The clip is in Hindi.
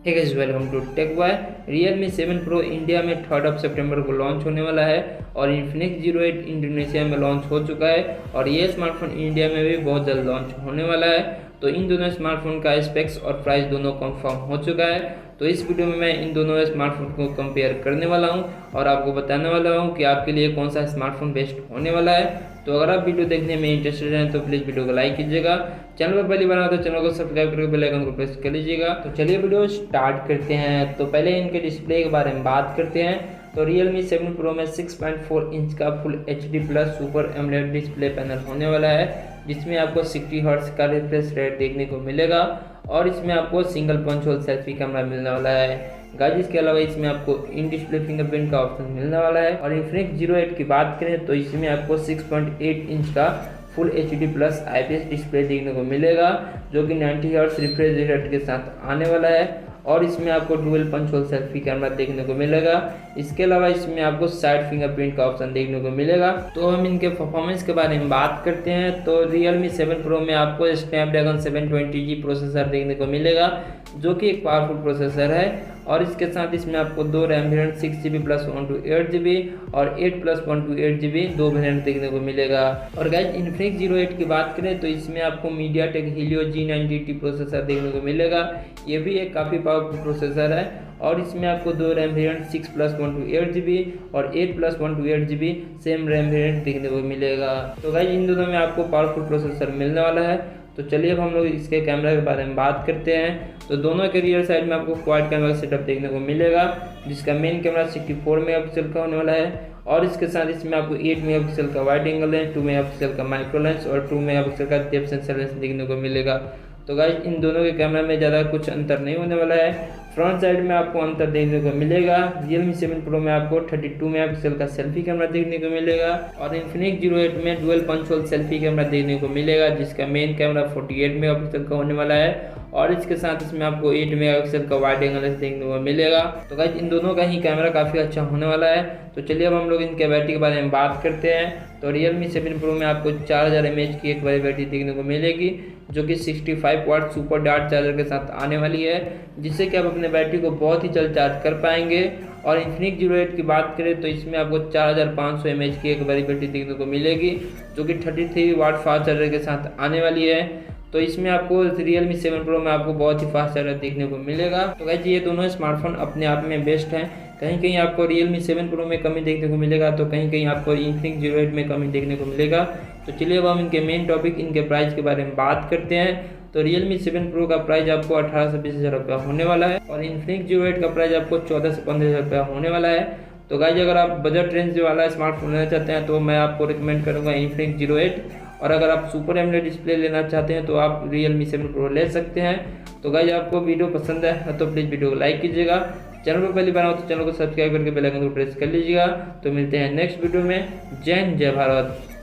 Hey guys, welcome to Tech Bye. Realme 7 Pro India में 3 सितंबर को लॉन्च होने वाला है और Infinix 08 इंडोनेशिया में लॉन्च हो चुका है और ये स्मार्टफोन इंडिया में भी बहुत जल्द लॉन्च होने वाला है। तो इन दोनों स्मार्टफोन का स्पेक्स और प्राइस दोनों कंफर्म हो चुका है। तो इस वीडियो में मैं इन दोनों स्मार्टफोन को कंपेयर करने वाला हूं और आपको बताने वाला हूं कि आपके लिए कौन सा स्मार्टफोन बेस्ट होने वाला है। तो अगर आप वीडियो देखने में इंटरेस्टेड हैं तो प्लीज़ वीडियो को लाइक कीजिएगा। चैनल पर पहली बार आए तो चैनल को सब्सक्राइब करके बेल आइकन को प्रेस कर लीजिएगा। तो चलिए वीडियो स्टार्ट करते हैं। तो पहले इनके डिस्प्ले के बारे में बात करते हैं। तो Realme 7 Pro में 6.4 इंच का full HD plus super AMOLED display panel होने वाला है, जिसमें आपको 60 हर्ट्ज का रिफ्रेश रेट देखने को मिलेगा और इसमें आपको single punch hole selfie camera मिलने वाला है। गाइस, इसके अलावा इसमें आपको इन डिस्प्ले फिंगरप्रिंट का ऑप्शन मिलने वाला है। और Infinix 08 की बात करें तो इसमें आपको 6.8 इंच का full HD plus IPS display देखने को मिलेगा, जो कि 90 हर्ट्ज रिफ्रेश रेट के साथ आने वाला है और इसमें आपको dual punch hole selfie camera देखने को मिलेगा। इसके अलावा इसमें आपको साइड फिंगरप्रिंट का ऑप्शन देखने को मिलेगा। तो हम इनके परफॉर्मेंस के बारे में बात करते हैं। तो Realme 7 Pro में आपको Snapdragon 720G प्रोसेसर देखने को मिलेगा, जो कि एक पावरफुल प्रोसेसर है और इसके साथ इसमें आपको दो RAM variant 6GB plus 128GB और 8 प्लस 128GB दो वेरिएंट देखने को मिलेगा। और गाइस, Infinix 08 की बात करें तो इसमें आपको mediatek Helio G90T प्रोसेसर देखने को मिलेगा। ये भी एक काफ़ी पावरफुल प्रोसेसर है और इसमें आपको दो रैम वेरिएंट 6 प्लस 128GB और 8 plus 128GB same RAM variant देखने को मिलेगा। तो गाइस, इन दोनों में आपको पावरफुल प्रोसेसर मिलने वाला है। तो चलिए अब हम लोग इसके कैमरा के बारे में बात करते हैं। तो दोनों के रियर साइड में आपको क्वाड कैमरा सेटअप देखने को मिलेगा, जिसका मेन कैमरा 64 मेगापिक्सल का होने वाला है और इसके साथ इसमें आपको 8 मेगापिक्सल का वाइड एंगल लेंस, 2 मेगापिक्सल का माइक्रो लेंस और 2 मेगापिक्सल का डेप्थ सेंसर लेंस देखने को मिलेगा। तो गाइस, इन दोनों के कैमरा में ज़्यादा कुछ अंतर नहीं होने वाला है। फ्रंट साइड में आपको अंतर देखने को मिलेगा। Realme 7 Pro में आपको 32 मेगापिक्सल का सेल्फी कैमरा देखने को मिलेगा और Infinix 08 में dual punch hole selfie camera देखने को मिलेगा, जिसका मेन कैमरा 48 मेगापिक्सल का होने वाला है और इसके साथ इसमें आपको 8 मेगापिक्सल का वाइड एंगल लेंस देखने को मिलेगा। तो गाइस, इन दोनों का ही कैमरा काफ़ी अच्छा होने वाला है। तो चलिए अब हम लोग इनके बैटरी के बारे में बात करते हैं। तो Realme 7 Pro में आपको 4000 mAh की एक बड़ी बैटरी देखने को मिलेगी, जो कि 65 वाट सुपर डार्ट चार्जर के साथ आने वाली है, जिससे कि आप अपने बैटरी को बहुत ही जल्द चार्ज कर पाएंगे। और Infinix 08 की बात करें तो इसमें आपको 4500 mAh की एक बड़ी बैटरी देखने को मिलेगी, जो कि 33 वाट फास्ट चार्जर के साथ आने वाली है। तो इसमें आपको Realme 7 Pro में आपको बहुत ही फास्ट चार्जर देखने को मिलेगा। तो गाइस, ये दोनों स्मार्टफोन अपने आप में बेस्ट हैं। कहीं कहीं आपको Realme 7 Pro में कमी देखने को मिलेगा तो कहीं कहीं आपको Infinix 08 में कमी देखने को मिलेगा। तो चलिए अब हम इनके मेन टॉपिक, इनके प्राइस के बारे में बात करते हैं। तो Realme 7 Pro का प्राइस आपको 18 से 20 हज़ार रुपया होने वाला है और Infinix 08 का प्राइस आपको 14 से 15 हज़ार रुपया होने वाला है। तो गाइस, अगर आप बजट रेंज वाला स्मार्टफोन लेना चाहते हैं तो मैं आपको रिकमेंड करूँगा Infinix 08, और अगर आप सुपर एमोलेड डिस्प्ले लेना चाहते हैं तो आप Realme 7 Pro ले सकते हैं। तो गाइस, आपको वीडियो पसंद है तो प्लीज़ वीडियो को लाइक कीजिएगा। चैनल पर पहली बार हो तो चैनल को सब्सक्राइब करके बेल आइकन को प्रेस कर लीजिएगा। तो मिलते हैं नेक्स्ट वीडियो में। जय हिंद, जय भारत।